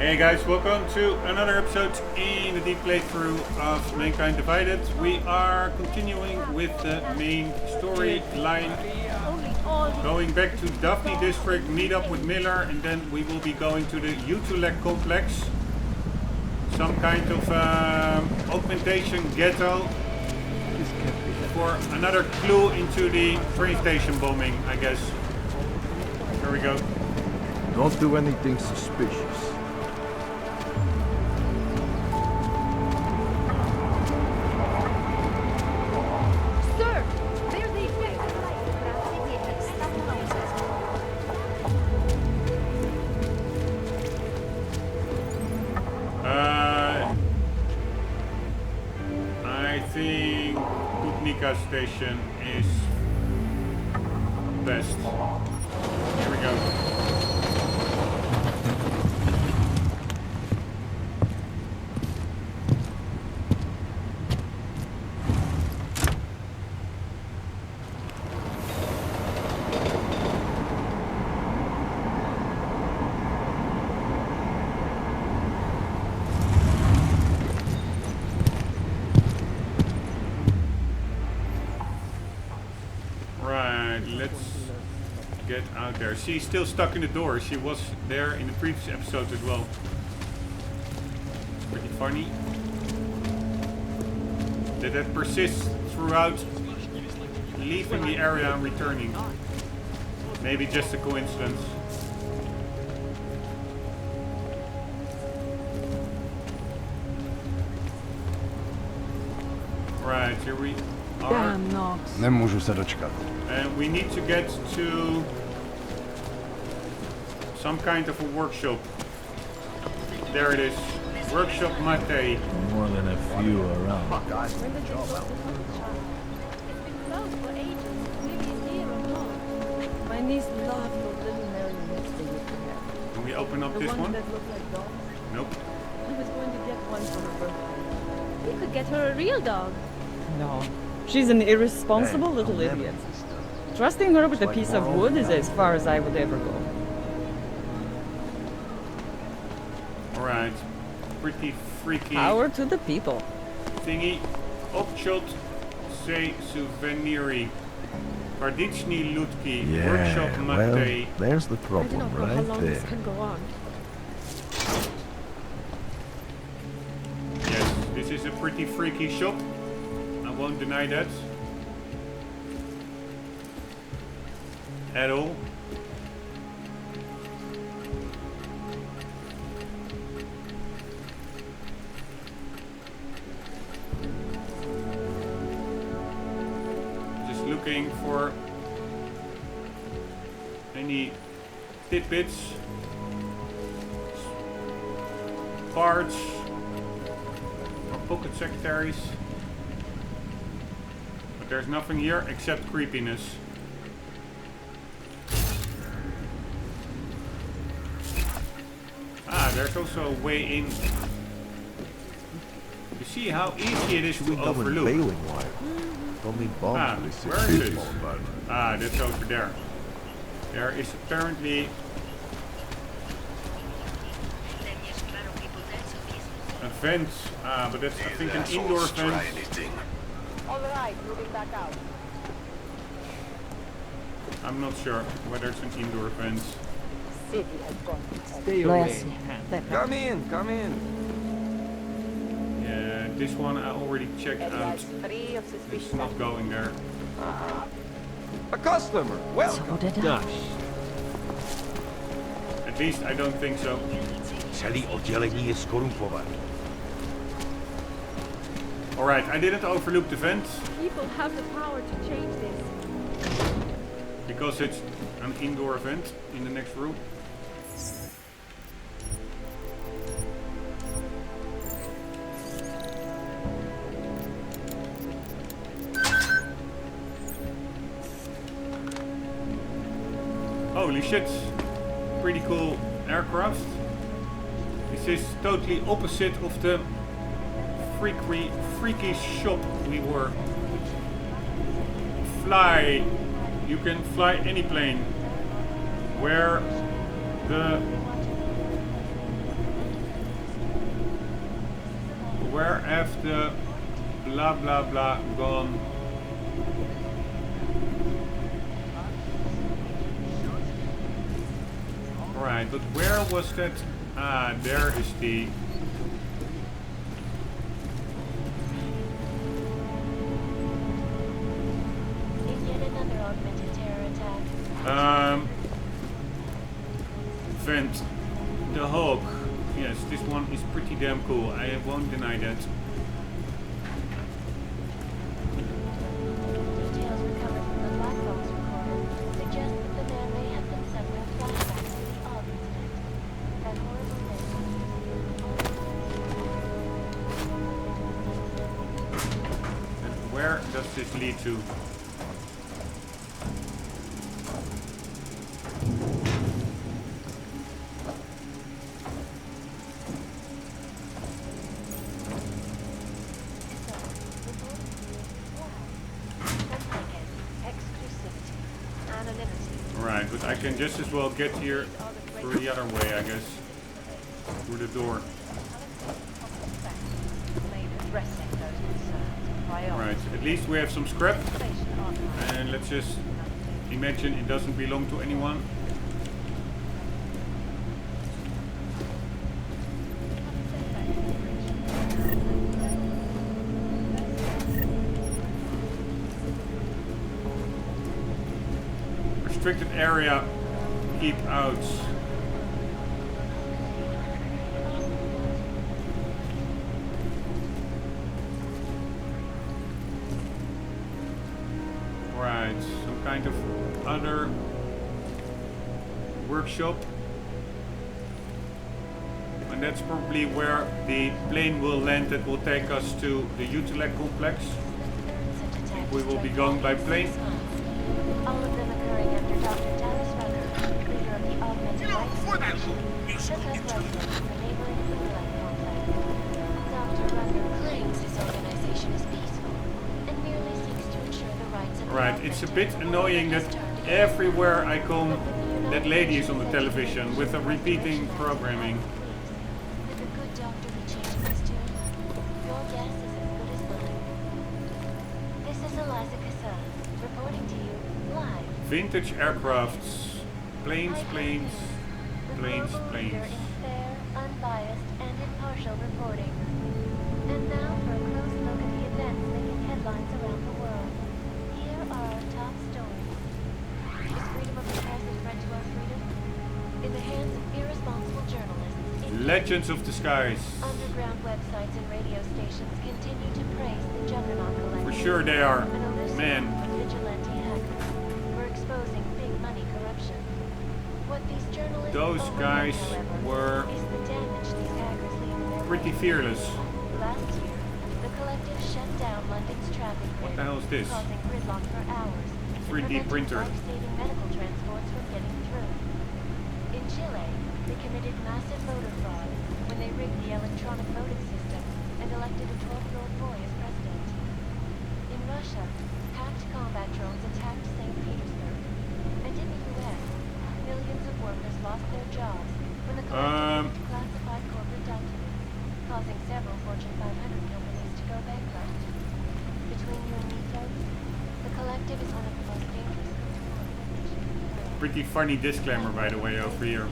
Hey guys, welcome to another episode in the deep playthrough of Mankind Divided. We are continuing with the main storyline, going back to Daphne District, meet up with Miller, and then we will be going to the Utulek complex. Some kind of augmentation ghetto for another clue into the train station bombing, I guess. Here we go. Don't do anything suspicious. I think Kutnika station is best. Here we go. Out there. She's still stuck in the door. She was there in the previous episode as well. Pretty funny that persists throughout leaving the area and returning. Maybe just a coincidence. Right, here we are. Nemůžu se dočkat. And we need to get to some kind of a workshop. There it is. Workshop Mate. More than a few around. My niece loved those little marionettes they used to have. Can we open up The this ones one? that look like dogs. Nope. I was going to get one for her birthday. You could get her a real dog. No. She's an irresponsible little idiot. Trusting her with a piece of wood is as far as I would ever go. Alright. Pretty freaky Power to the people. thingy. Opchot se souveniri. Pardichny Lutki. Workshop well, Mate. there's the I do problem not know how right long there. this can go on. Yes, this is a pretty freaky shop. I won't deny that. At all. Just looking for any tidbits, parts, or pocket secretaries. But there's nothing here except creepiness. There's also a way in. You see how easy it is to overlook. Bailing wire. Don't need bombs for this where is city. it? That's over there. There is apparently a vent, but that's I think an indoor vent. Alright, moving back out. I'm not sure whether it's an indoor vent. City has gone. Stay away. Come in, come in. Yeah, this one I already checked out. Free of It's suspicion. not going there. A customer. Welcome. Gosh. At least I don't think so. Celý oddělení je skorumpované. Alright, I didn't overlook the vent People have the power to change this. because it's an indoor vent in the next room. Holy shit, pretty cool aircraft. This is totally opposite of the freaky shop we were. Fly. You can fly any plane. Where the where have the blah blah blah gone? Right, but where was that? Ah, there is the... Vent the Hawk. Yes, this one is pretty damn cool. I won't deny that. Details recovered from the black box recorder suggest that the man may have been suffering flashbacks to the Ogg incident. That horrible thing. And where does this lead to? Right, but I can just as well get here through the other way, I guess. Through the door. Right, at least we have some scrap. And let's just imagine it doesn't belong to anyone. Restricted area, keep out. Right, some kind of other workshop. And that's probably where the plane will land that will take us to the Utilec complex. We will be going by plane. All of them occurring after Dr. Dallas Rucker, leader of the Augmented Life Foundation, took up residence in the neighboring Utilec complex. Dr. Rucker claims his organization is peaceful and merely seeks to ensure the rights of the Right, it's a bit annoying that everywhere I come, that lady is on the television with a repeating programming. Did the good doctor be changing his tune? Your guess is as good as mine. This is Eliza Cassan, reporting to you live. Vintage aircrafts, planes, planes, The planes, global planes. leader in fair, unbiased, and impartial reporting. And now for a close look at the events making headlines around the world. Here are our top stories. Is freedom of the press a threat to our freedom? In the hands of irresponsible journalists, Legends of the Skies. underground websites and radio stations continue to praise the Juggernaut Collective. For sure they are. An elusive Man. group of vigilante hackers. We're exposing big money corruption. What these journalists Those overlook, guys however, were is the damage these hackers leave in their pretty wake. fearless. Last year, the collective shut down London's traffic grid, What the hell is this? causing gridlock for hours, 3D and printer. preventing life-saving medical transports from getting through. In Chile, they committed massive voter fraud when they rigged the electronic voting system and elected a 12-year-old boy as president. In Russia, hacked combat drones attacked St. Petersburg. And in the U.S., millions of workers lost their jobs when the collective classified corporate documents, causing several Fortune 500 companies to go bankrupt. Between you and me, folks, the collective is one of the most dangerous groups of organizations. Pretty funny disclaimer, by the way, over here.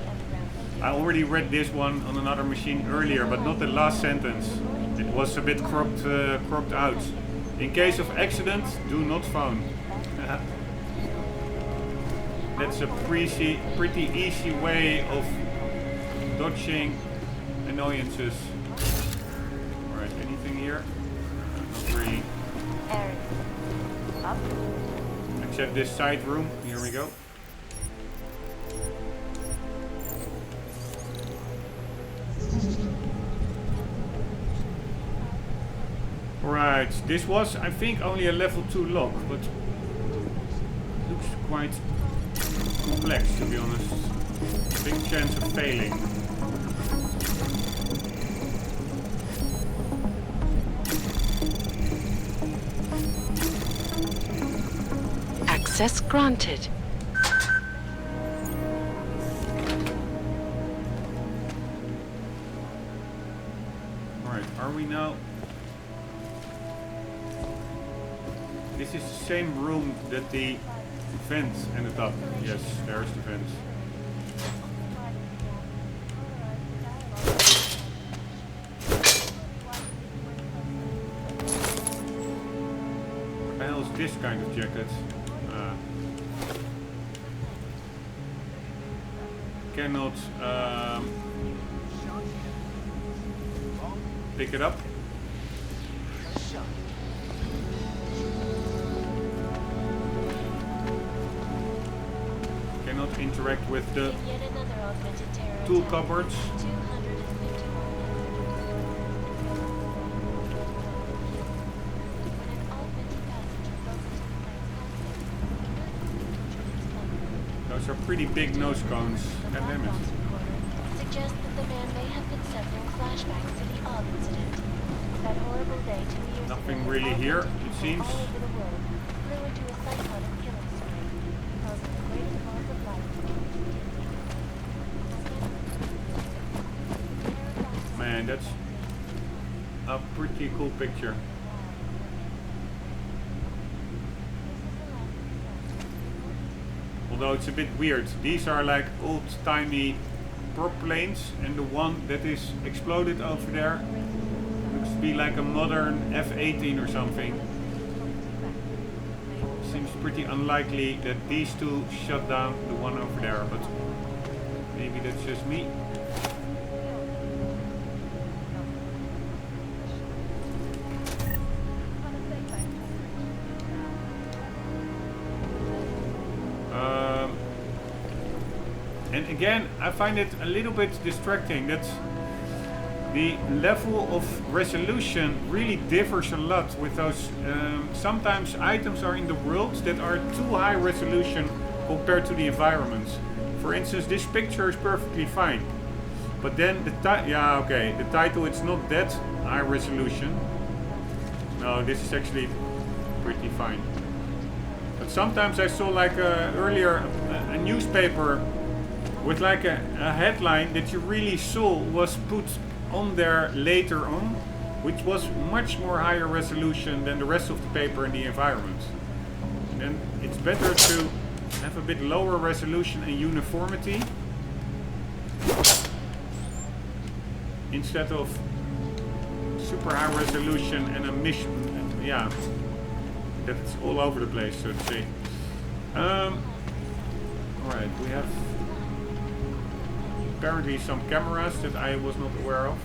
I already read this one on another machine earlier, but not the last sentence. It was a bit cropped out. In case of accident, do not phone. That's a pretty easy way of dodging annoyances. Alright, anything here? Not really. Aaron, up. Except this side room. Here we go. Right, this was, I think, only a level 2 lock, but looks quite complex, to be honest. Big chance of failing. Access granted. Alright, are we now This is the same room that the vent ended up. Yes, there's the vent. What the hell is this kind of jacket? Cannot pick it up. Cannot interact with the tool cupboards. Those are pretty big nose cones. God damn it. Suggests that the man may have been suffering flashbacks to the Odd incident. That horrible day 2 years ago. Nothing really here, it seems. All over the world flew into a psychotic killing spree, causing the greatest loss of life. Man, that's a pretty cool picture. Although it's a bit weird. These are like old-timey prop planes, and the one that is exploded over there looks to be like a modern F-18 or something. Seems pretty unlikely that these two shut down the one over there, but maybe that's just me. And again, I find it a little bit distracting that the level of resolution really differs a lot with those. Sometimes items are in the world that are too high resolution compared to the environment. For instance, this picture is perfectly fine, but then the title, it's not that high resolution. No, this is actually pretty fine. But sometimes I saw like earlier a newspaper with like a headline that you really saw was put on there later on, which was much more higher resolution than the rest of the paper in the environment. And then it's better to have a bit lower resolution and uniformity instead of super high resolution and a mission, yeah, that's all over the place, so to say. Alright, we have apparently some cameras that I was not aware of.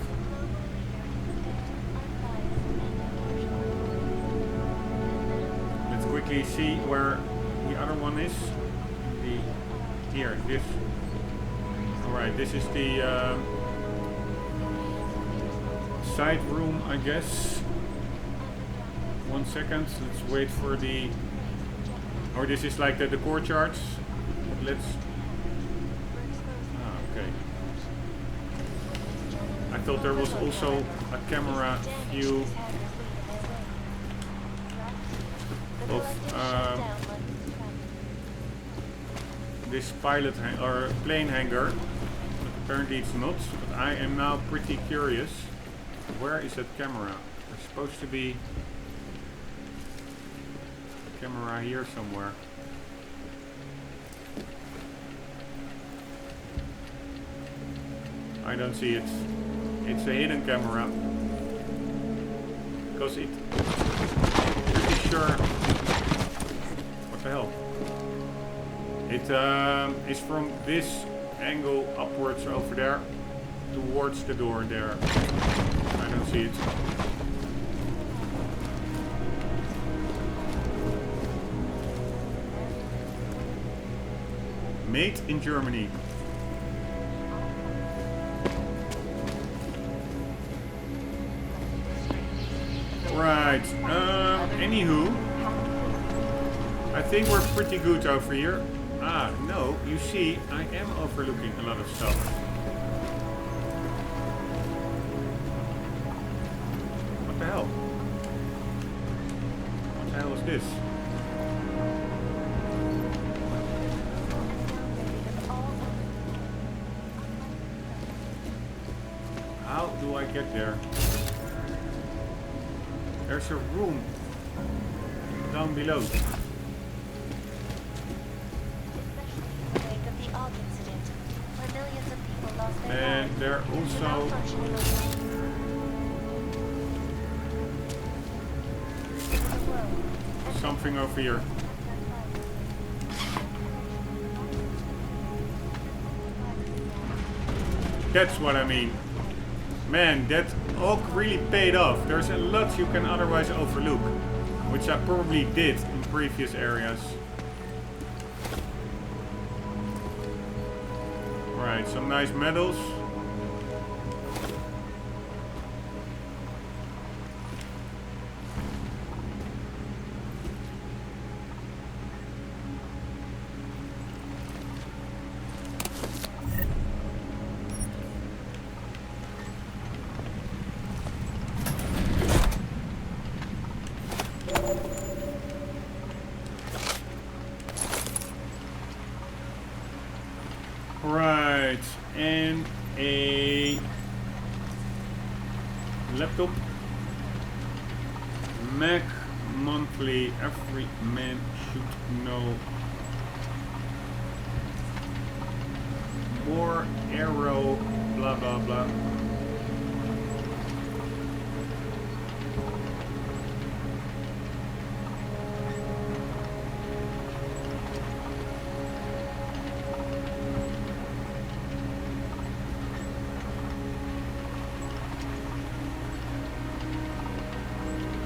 Let's quickly see where the other one is. Here, this. Alright, this is the side room, I guess. 1 second, let's wait for the... Or this is like the courtyards. Let's... Okay. I thought there was also a camera view of this pilot or plane hangar, but apparently it's not. But I am now pretty curious. Where is that camera? There's supposed to be a camera here somewhere. I don't see it. It's a hidden camera. Because it... pretty sure... What the hell? It is from this angle upwards over there towards the door there. I don't see it. Made in Germany. Right, anywho, I think we're pretty good over here. Ah, no, you see, I am overlooking a lot of stuff. What the hell? What the hell is this? How do I get there? There's a room. down below. Especially in the wake of the Og incident, where millions of people lost their And lives there due to also malfunctioning of the world. something over here. That's what I mean. Man, that oak really paid off. There's a lot you can otherwise overlook, which I probably did in previous areas. Right, some nice medals. Right, and a laptop. Mac monthly, every man should know. War arrow, blah blah blah.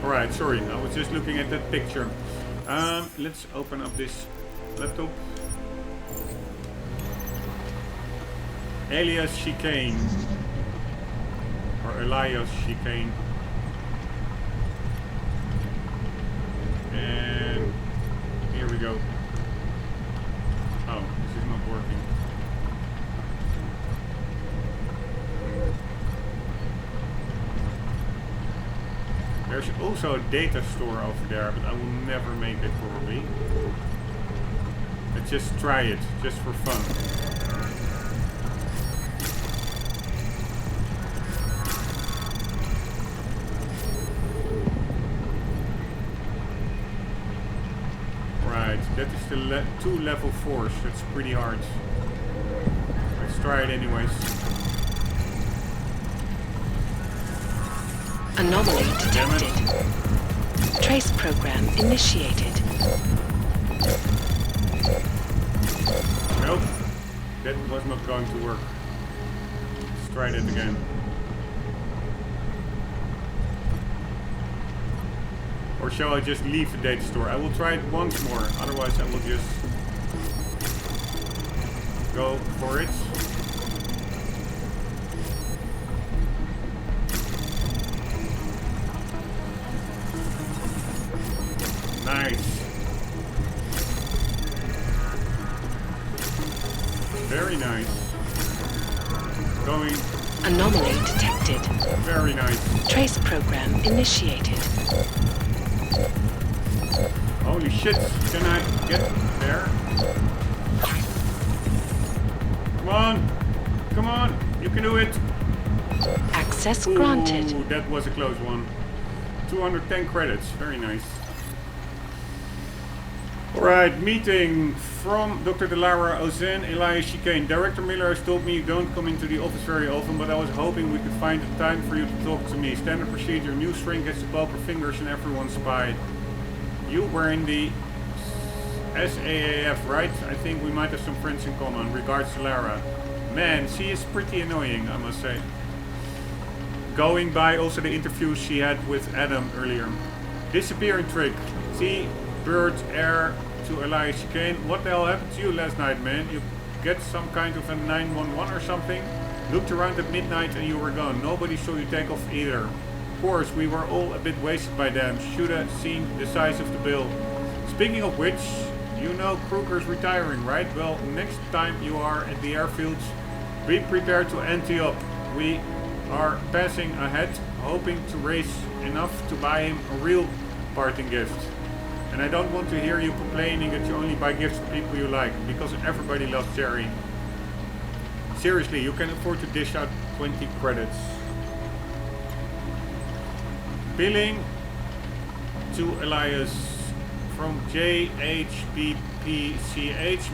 Alright, sorry, I was just looking at that picture. Let's open up this laptop. Alias Chicane. Or Elias Chicane. And here we go. Oh, this is not working. There's also a data store over there, but I will never make it probably. Let's just try it, just for fun. Right, that is the 2 level 4s, that's pretty hard. Let's try it anyways. Anomaly detected. Trace program initiated. Nope, that was not going to work. Let's try that again. Or shall I just leave the data store? I will try it once more, otherwise I will just go for it. Nice. Very nice. Going. Anomaly detected. Very nice. Trace program initiated. Holy shit, can I get there? Come on. Come on, you can do it. Access granted. Ooh, that was a close one. 210 credits, very nice. Alright, meeting from Dr. Delara Ozen, Elias Chicane. Director Miller has told me you don't come into the office very often, but I was hoping we could find a time for you to talk to me. Standard procedure, new shrink gets to poker fingers and everyone's spy. You were in the SAAF, right? I think we might have some friends in common. Regards to Lara. Man, she is pretty annoying, I must say. Going by also the interviews she had with Adam earlier. Disappearing trick. See? Bird air to Elias Chicane. What the hell happened to you last night, man? You get some kind of a 911 or something? Looked around at midnight and you were gone. Nobody saw you take off either. Of course, we were all a bit wasted by them. Should have seen the size of the bill. Speaking of which, you know Kruger's retiring, right? Well, next time you are at the airfields, be prepared to ante up. We are passing ahead, hoping to raise enough to buy him a real parting gift. And I don't want to hear you complaining that you only buy gifts for people you like, because everybody loves Jerry. Seriously, you can afford to dish out 20 credits. Billing to Elias from JHBPCH.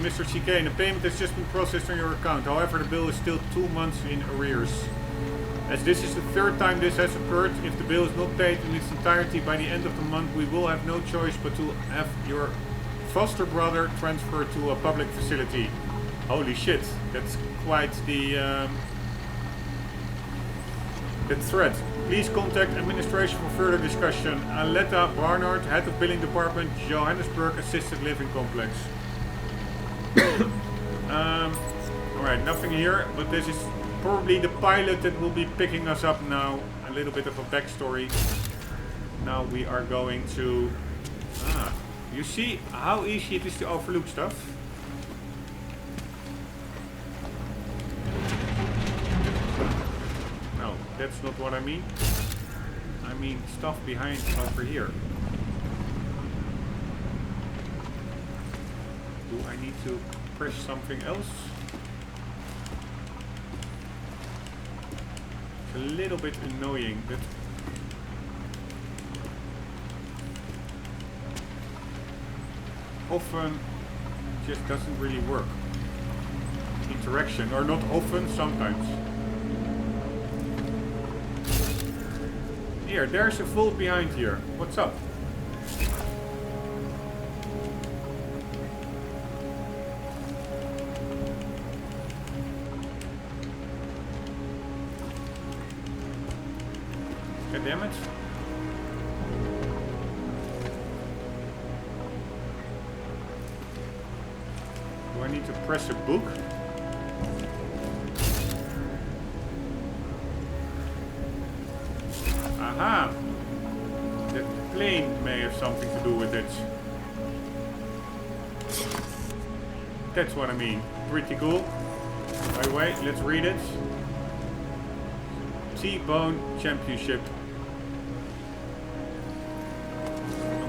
Mr. CK, the payment has just been processed on your account. However, the bill is still 2 months in arrears. As this is the third time this has occurred, if the bill is not paid in its entirety by the end of the month, we will have no choice but to have your foster brother transferred to a public facility. Holy shit, that's quite the threat. Please contact administration for further discussion. Aletta Barnard, head of billing department, Johannesburg Assisted Living Complex. Alright, nothing here, but this is probably the pilot that will be picking us up now. A little bit of a backstory. Now we are going to... you see how easy it is to overlook stuff? No, that's not what I mean. I mean stuff behind over here. Do I need to press something else? A little bit annoying that often just doesn't really work. Interaction, or not often, sometimes. Here, there's a vault behind here. What's up? God damn it. Do I need to press a book? Aha! The plane may have something to do with it. That's what I mean. Pretty cool. By the way, let's read it. T-Bone Championship.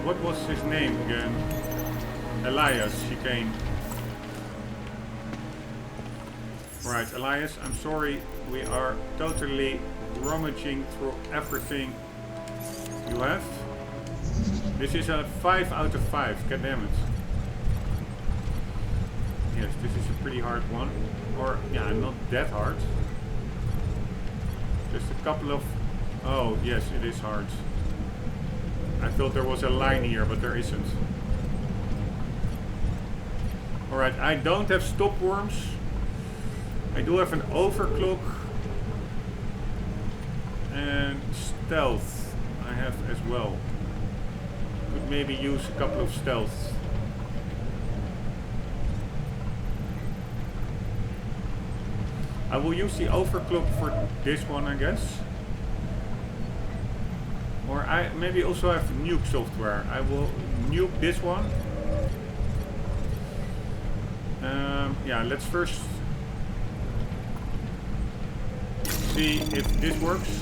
What was his name again? Elias Chicane. Right, Elias, I'm sorry. We are totally rummaging through everything you have. This is a 5 out of 5. God damn it. Yes, this is a pretty hard one. Or, yeah, not that hard. Just a couple of... Oh, yes, it is hard. I thought there was a line here, but there isn't. Alright, I don't have stop worms. I do have an overclock. And stealth I have as well. Could maybe use a couple of stealths. I will use the overclock for this one, I guess. Or I maybe also have nuke software. I will nuke this one. Yeah, let's first see if this works.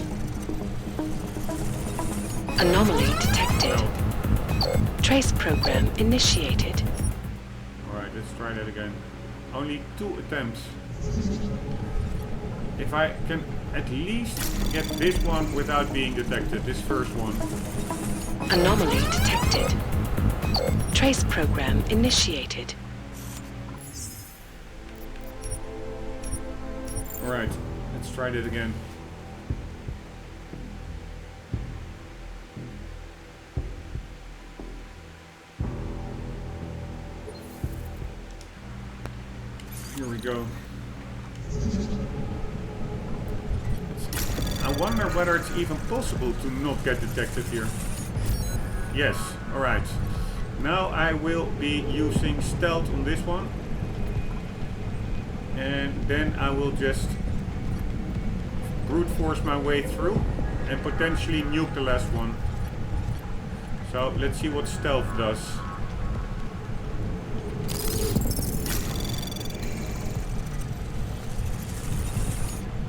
Anomaly detected. No. Trace program initiated. Alright, let's try that again. Only 2 attempts. If I can at least get this one without being detected, this first one. Anomaly detected. Trace program initiated. Alright, let's try that again. Here we go. I wonder whether it's even possible to not get detected here. Yes, alright. Now I will be using stealth on this one. And then I will just brute force my way through and potentially nuke the last one. So let's see what stealth does.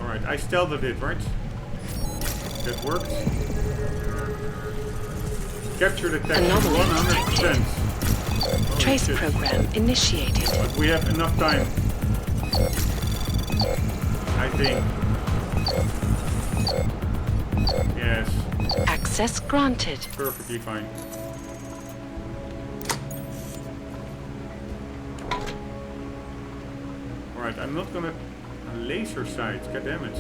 Alright, I stealthed it, right? That worked. Capture the text 100%. Trace shit. program initiated. But we have enough time. I think. Yes. Access granted. Perfectly fine. I'm not gonna... Laser sight, god damn it.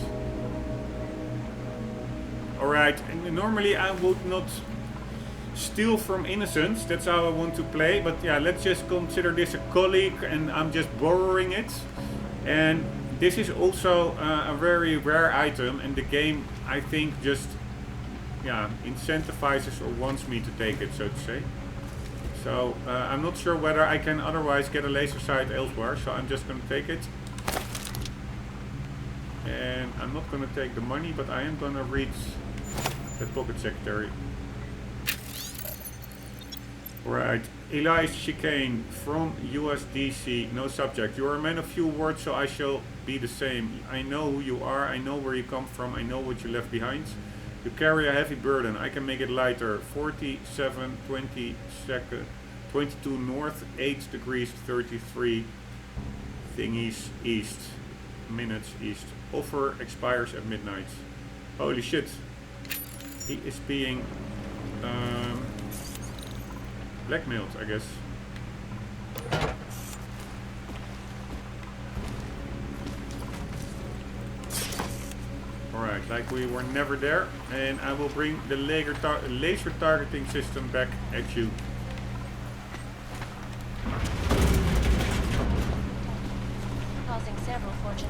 Alright, and normally I would not steal from innocents, that's how I want to play, but yeah, let's just consider this a colleague and I'm just borrowing it. And this is also a very rare item, and the game, I think, just incentivizes or wants me to take it, so to say. So I'm not sure whether I can otherwise get a laser sight elsewhere, so I'm just going to take it. And I'm not going to take the money, but I am going to read the pocket secretary. Right, Elias Chicane from USDC, no subject. You are a man of few words, so I shall be the same. I know who you are, I know where you come from, I know what you left behind. You carry a heavy burden, I can make it lighter. 47, 22 north, 8 degrees, 33 thingies east. Minutes east. Offer expires at midnight. Holy shit. He is being blackmailed, I guess. Alright, like we were never there. And I will bring the laser targeting system back at you.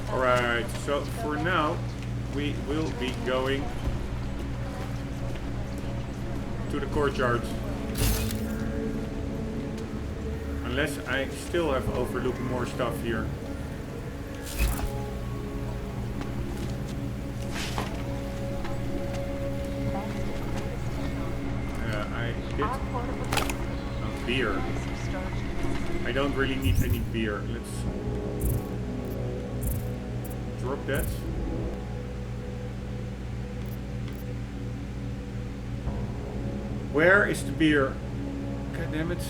Alright, so for now we will be going to the courtyard. Unless I still have overlooked more stuff here. I did a beer. I don't really need any beer. Let's drop that. Where is the beer? God damn it.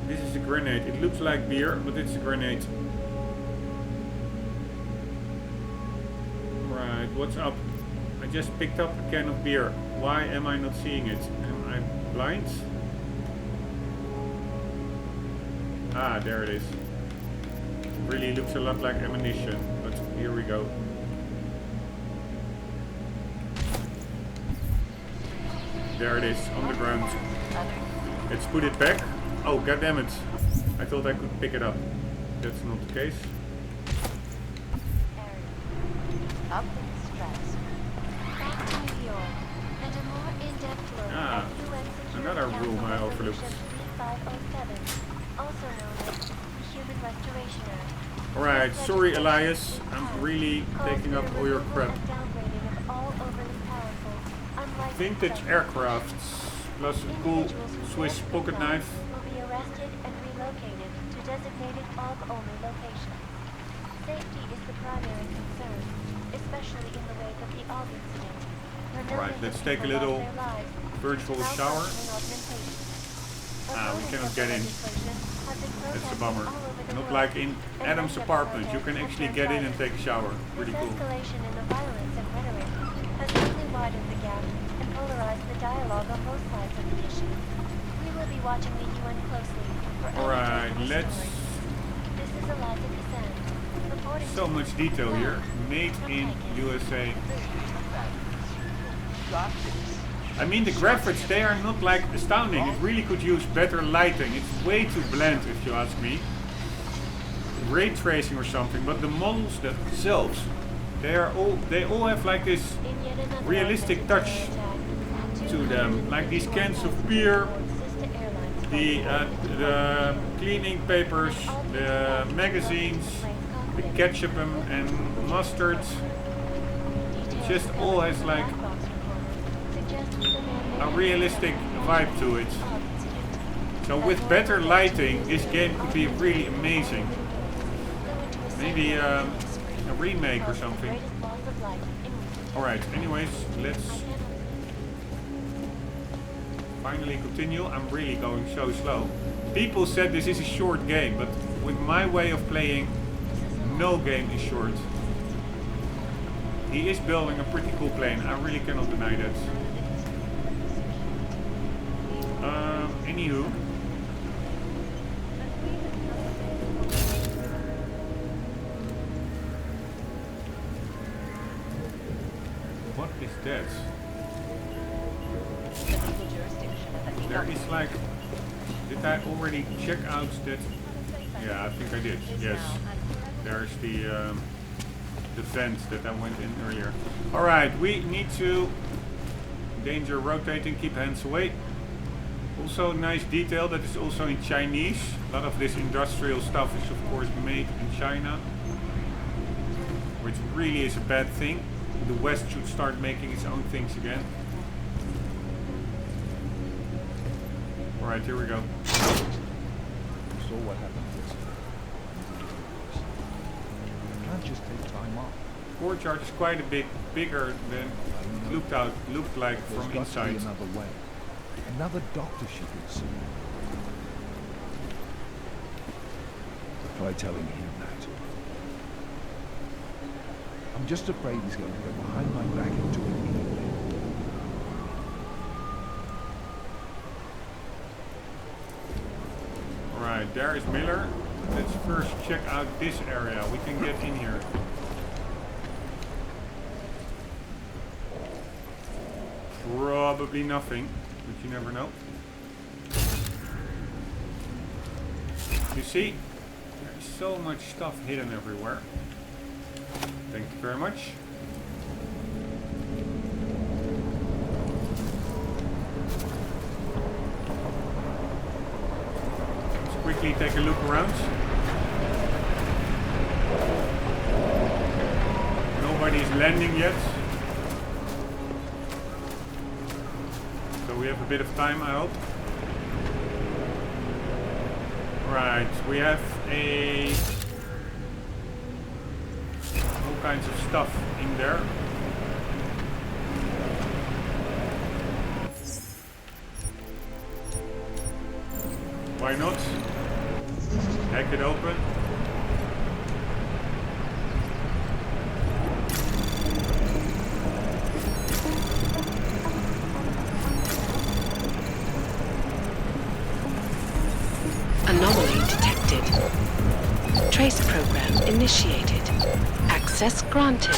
This is a grenade. It looks like beer, but it's a grenade. Right, what's up? I just picked up a can of beer. Why am I not seeing it? Am I blind? Ah, there it is. Really looks a lot like ammunition, but here we go. There it is, on the ground. Let's put it back. Oh, goddammit. I thought I could pick it up. That's not the case. Ah, another room I overlooked. Alright, sorry Elias, I'm really taking up all your crap. Vintage aircrafts, plus a cool Swiss pocket knife. Will be arrested and relocated to designated AUG-only locations. Safety is the primary concern, especially in the wake of the AUG incident. Alright, let's take a little virtual shower. Ah, we cannot get in. That's a bummer. Not like in Adam's apartment, you can actually get in and take a shower. Pretty cool. Escalation in the violence and rhetoric has only widened the gap and polarized the dialogue on both sides of the issue. We will be watching the UN closely for Alright, let's... This is Eliza Cassand, reporting So much detail here. Made in USA. I mean, the graphics, they are not like astounding. It really could use better lighting. It's way too bland, if you ask me. Ray tracing or something, but the models themselves, they all have like this realistic touch to them. Like these cans of beer, the cleaning papers, the magazines, the ketchup and mustard. It just all has like a realistic vibe to it. So with better lighting, this game could be really amazing. Maybe a remake or something. Alright, anyways, let's finally continue. I'm really going so slow. People said this is a short game, but with my way of playing, no game is short. He is building a pretty cool plane, I really cannot deny that. Anywho. What is that? The legal jurisdiction of the There is like... Did I already check out that? Yeah, I think I did. Yes. There's the vent that I went in earlier. Alright, we need to... Danger rotating, keep hands away. Also nice detail that is also in Chinese. A lot of this industrial stuff is of course made in China. Which really is a bad thing. The West should start making its own things again. Alright, here we go. So what happened yesterday? I can't just take time off. Courtyard is quite a bit bigger than it looked like There's from got inside. to be another way. Another doctor she could see. Try telling him that. I'm just afraid he's going to go behind my back and do it anyway. Alright, there is Miller. Let's first check out this area. We can get in here. Probably nothing, but you never know. You see, there's so much stuff hidden everywhere. Thank you very much. Let's quickly take a look around. Nobody is landing yet. We have a bit of time, I hope. Right, we have all kinds of stuff in there. Why not? Hack it open. Anomaly detected. Trace program initiated. Access granted.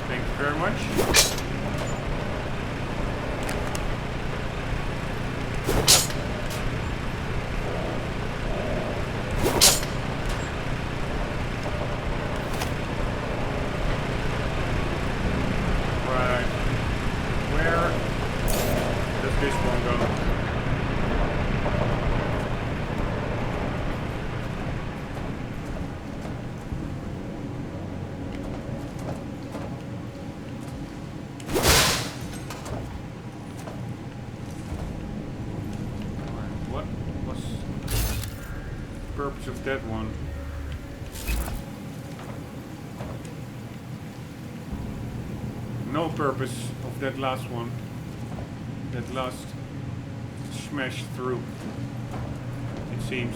Thank you very much. Purpose of that one. No purpose of that last one. That last smash through, it seems.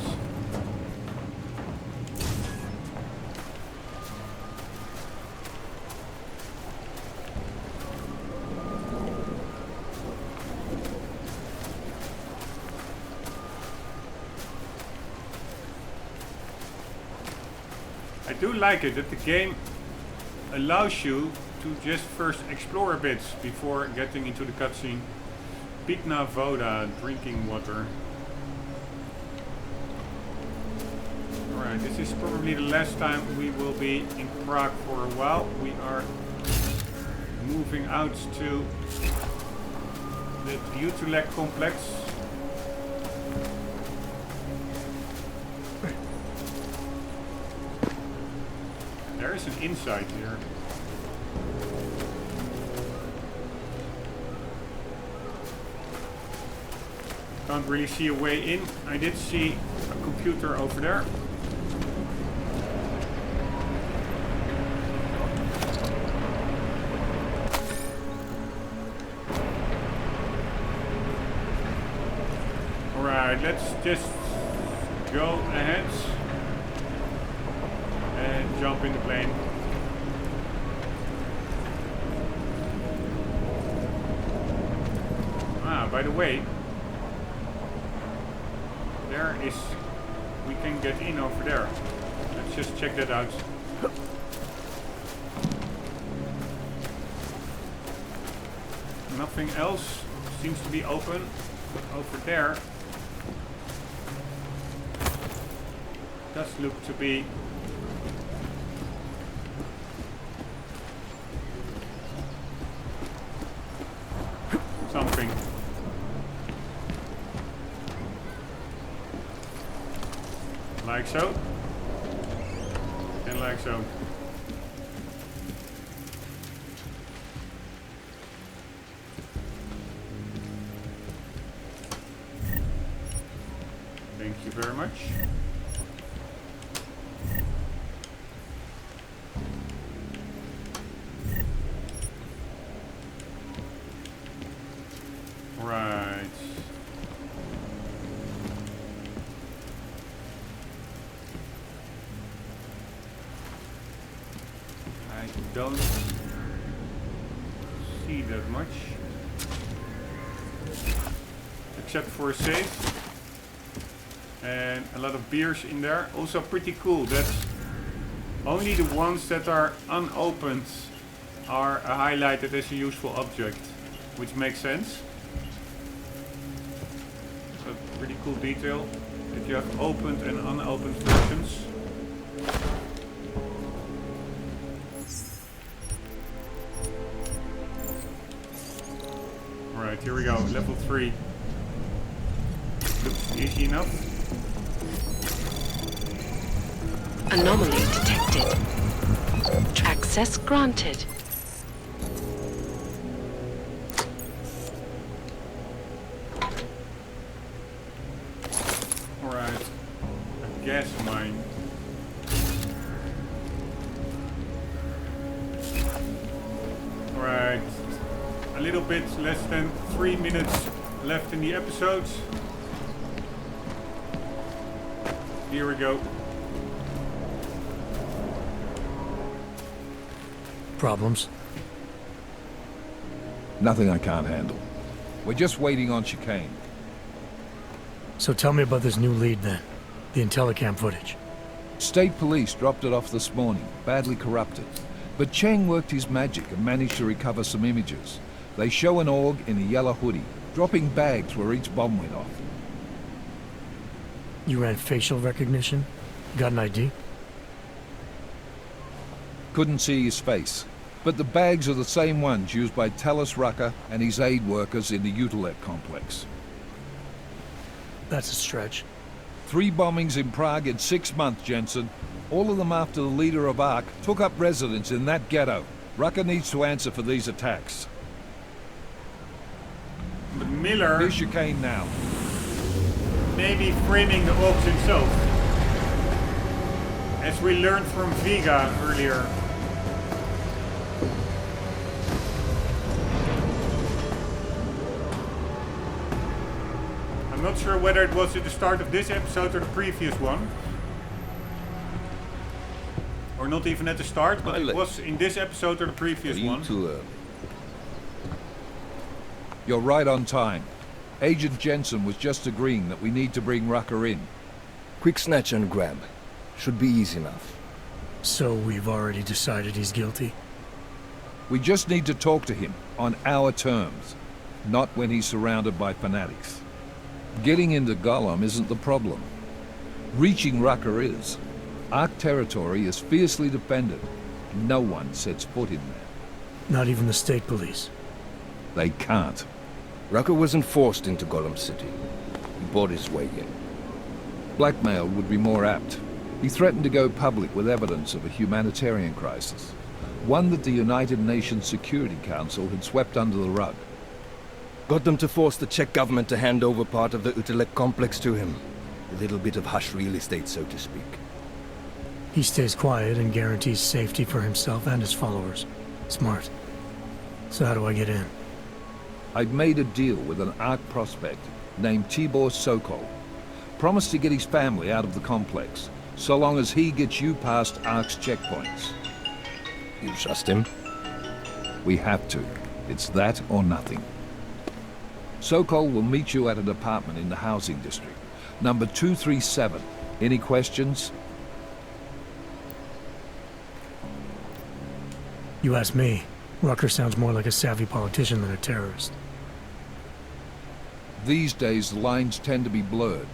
I do like it that the game allows you to just first explore a bit before getting into the cutscene. Pitna Voda, drinking water. Alright, this is probably the last time we will be in Prague for a while. We are moving out to the Utulek complex. There is an inside here. Can't really see a way in. I did see a computer over there. Alright, let's just go ahead and jump in the plane. Ah, by the way, there is we can get in over there. Let's just check that out. Nothing else seems to be open over there. Does look to be something. Like so. And like so. Thank you very much. Right. I don't see that much. Except for a safe. And a lot of beers in there. Also pretty cool that only the ones that are unopened are highlighted as a useful object. Which makes sense. A pretty cool detail that you have opened and unopened versions. Alright, here we go, level 3. Looks easy enough. Anomaly detected. Access granted. Alright, a gas mine. Alright, a little bit less than 3 minutes left in the episode. Here we go. Problems? Nothing I can't handle. We're just waiting on chicane. So tell me about this new lead then. The Intellicam footage. State police dropped it off this morning, badly corrupted. But Cheng worked his magic and managed to recover some images. They show an org in a yellow hoodie, dropping bags where each bomb went off. You ran facial recognition? Got an ID? Couldn't see his face. But the bags are the same ones used by Talos Rucker and his aid workers in the Utilet complex. That's a stretch. 3 bombings in Prague in 6 months, Jensen. All of them after the leader of ARC took up residence in that ghetto. Rucker needs to answer for these attacks. But Miller Here's chicane now. may be framing the orcs himself. As we learned from Vega earlier. I'm not sure whether it was at the start of this episode or the previous one. Or not even at the start, but it was in this episode or the previous one. You're right on time. Agent Jensen was just agreeing that we need to bring Rucker in. Quick snatch and grab. Should be easy enough. So we've already decided he's guilty? We just need to talk to him on our terms, not when he's surrounded by fanatics. Getting into Gollum isn't the problem. Reaching Rucker is. Ark territory is fiercely defended. No one sets foot in there. Not even the state police? They can't. Rucker wasn't forced into Gollum City. He bought his way in. Blackmail would be more apt. He threatened to go public with evidence of a humanitarian crisis. One that the United Nations Security Council had swept under the rug. Got them to force the Czech government to hand over part of the Utilet complex to him. A little bit of hush real estate, so to speak. He stays quiet and guarantees safety for himself and his followers. Smart. So how do I get in? I've made a deal with an Ark prospect named Tibor Sokol. Promised to get his family out of the complex, so long as he gets you past Ark's checkpoints. You trust him? We have to. It's that or nothing. Sokol will meet you at an apartment in the housing district. Number 237, Any questions? You ask me. Rucker sounds more like a savvy politician than a terrorist. These days, the lines tend to be blurred.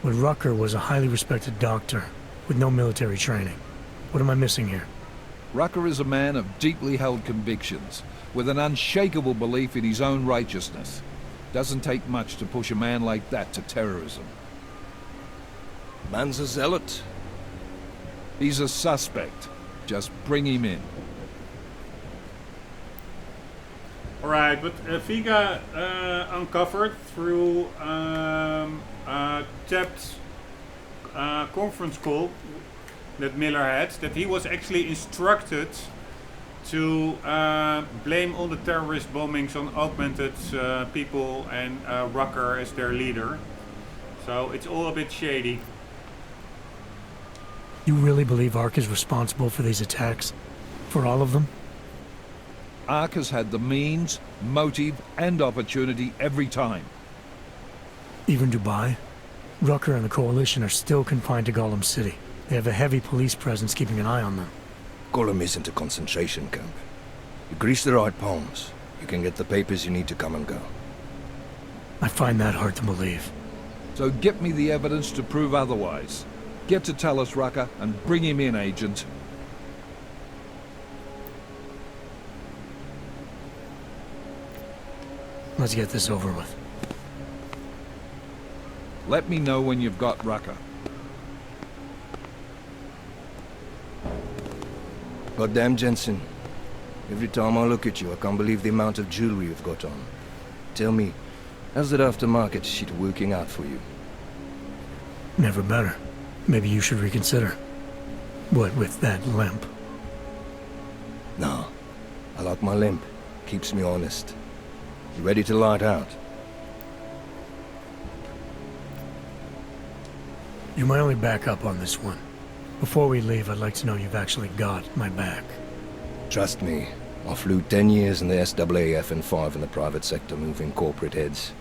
But Rucker was a highly respected doctor, with no military training. What am I missing here? Rucker is a man of deeply held convictions, with an unshakable belief in his own righteousness. Doesn't take much to push a man like that to terrorism. Man's a zealot. He's a suspect. Just bring him in. Alright, but Vega uncovered through a tapped conference call that Miller had, that he was actually instructed to blame all the terrorist bombings on augmented people and Rucker as their leader. So it's all a bit shady. You really believe Ark is responsible for these attacks? For all of them? Ark has had the means, motive, and opportunity every time. Even Dubai? Rucker and the Coalition are still confined to Gollum City. They have a heavy police presence keeping an eye on them. Gollum isn't a concentration camp. You grease the right palms, you can get the papers you need to come and go. I find that hard to believe. So get me the evidence to prove otherwise. Get to Talus Rucker and bring him in, Agent. Let's get this over with. Let me know when you've got Rucker. Goddamn, Jensen. Every time I look at you, I can't believe the amount of jewelry you've got on. Tell me, how's that aftermarket shit working out for you? Never better. Maybe you should reconsider. What with that limp? No. I like my limp. Keeps me honest. You ready to light out? You're my only backup on this one. Before we leave, I'd like to know you've actually got my back. Trust me, I flew 10 years in the SAAF and 5 in the private sector moving corporate heads.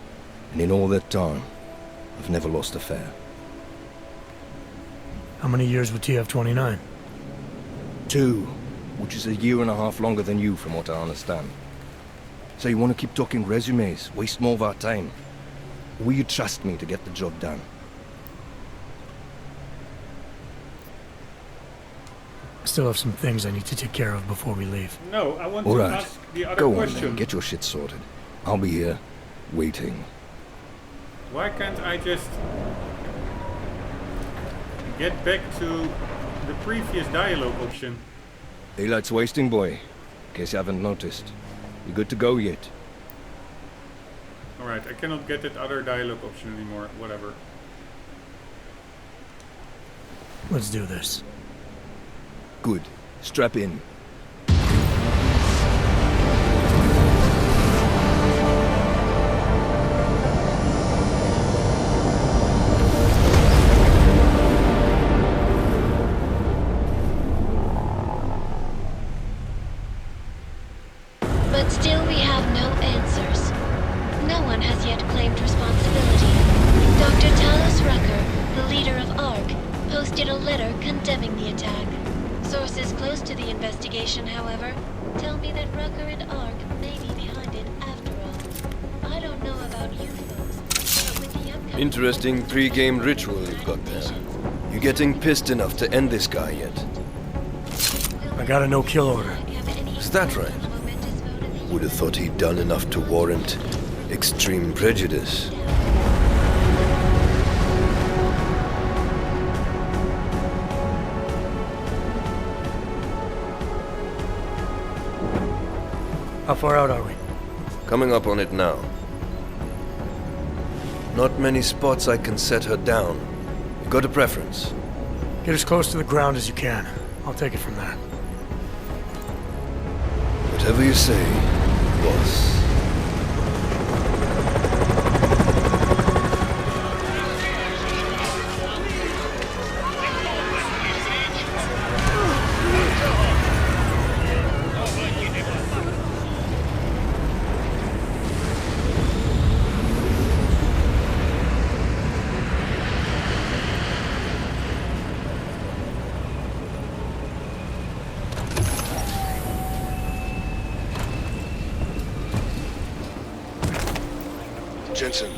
And in all that time, I've never lost a fare. How many years with TF-29? 2, which is a year and a half longer than you from what I understand. So you want to keep talking resumes, waste more of our time? Or will you trust me to get the job done? I still have some things I need to take care of before we leave. No, I want All to right. ask the other Go on question. then, get your shit sorted. I'll be here, waiting. Why can't I just get back to the previous dialogue option? Daylight's wasting, boy. In case you haven't noticed. You good to go yet? Alright, I cannot get that other dialogue option anymore. Whatever. Let's do this. Good. Strap in. But still we have no answers. No one has yet claimed responsibility. Dr. Talus Rucker, the leader of ARC, posted a letter condemning the attack. Sources close to the investigation, however, tell me that Rucker and ARC may be behind it after all. I don't know about you folks, but with the upcoming... Interesting pre-game ritual you've got there. You getting pissed enough to end this guy yet? I got a no-kill order. Is that right? Would have thought he'd done enough to warrant extreme prejudice. How far out are we? Coming up on it now. Not many spots I can set her down. You got a preference? Get as close to the ground as you can. I'll take it from there. Whatever you say, boss. Jensen,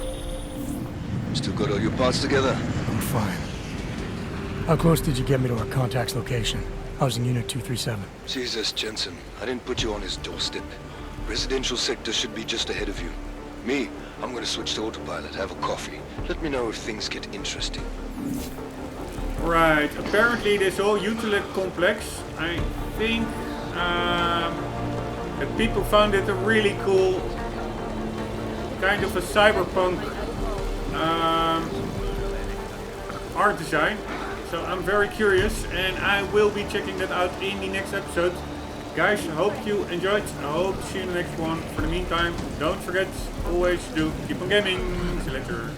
still got all your parts together? I'm fine. How close did you get me to our contact's location? I was in Unit 237. Jesus, Jensen, I didn't put you on his doorstep. Residential sector should be just ahead of you. Me, I'm gonna switch to autopilot, have a coffee. Let me know if things get interesting. Right, apparently this whole utility complex, I think that people found it a really cool kind of a cyberpunk art design. So I'm very curious and I will be checking that out in the next episode. Guys, hope you enjoyed. I hope to see you in the next one. For the meantime, don't forget, always do keep on gaming. See you later.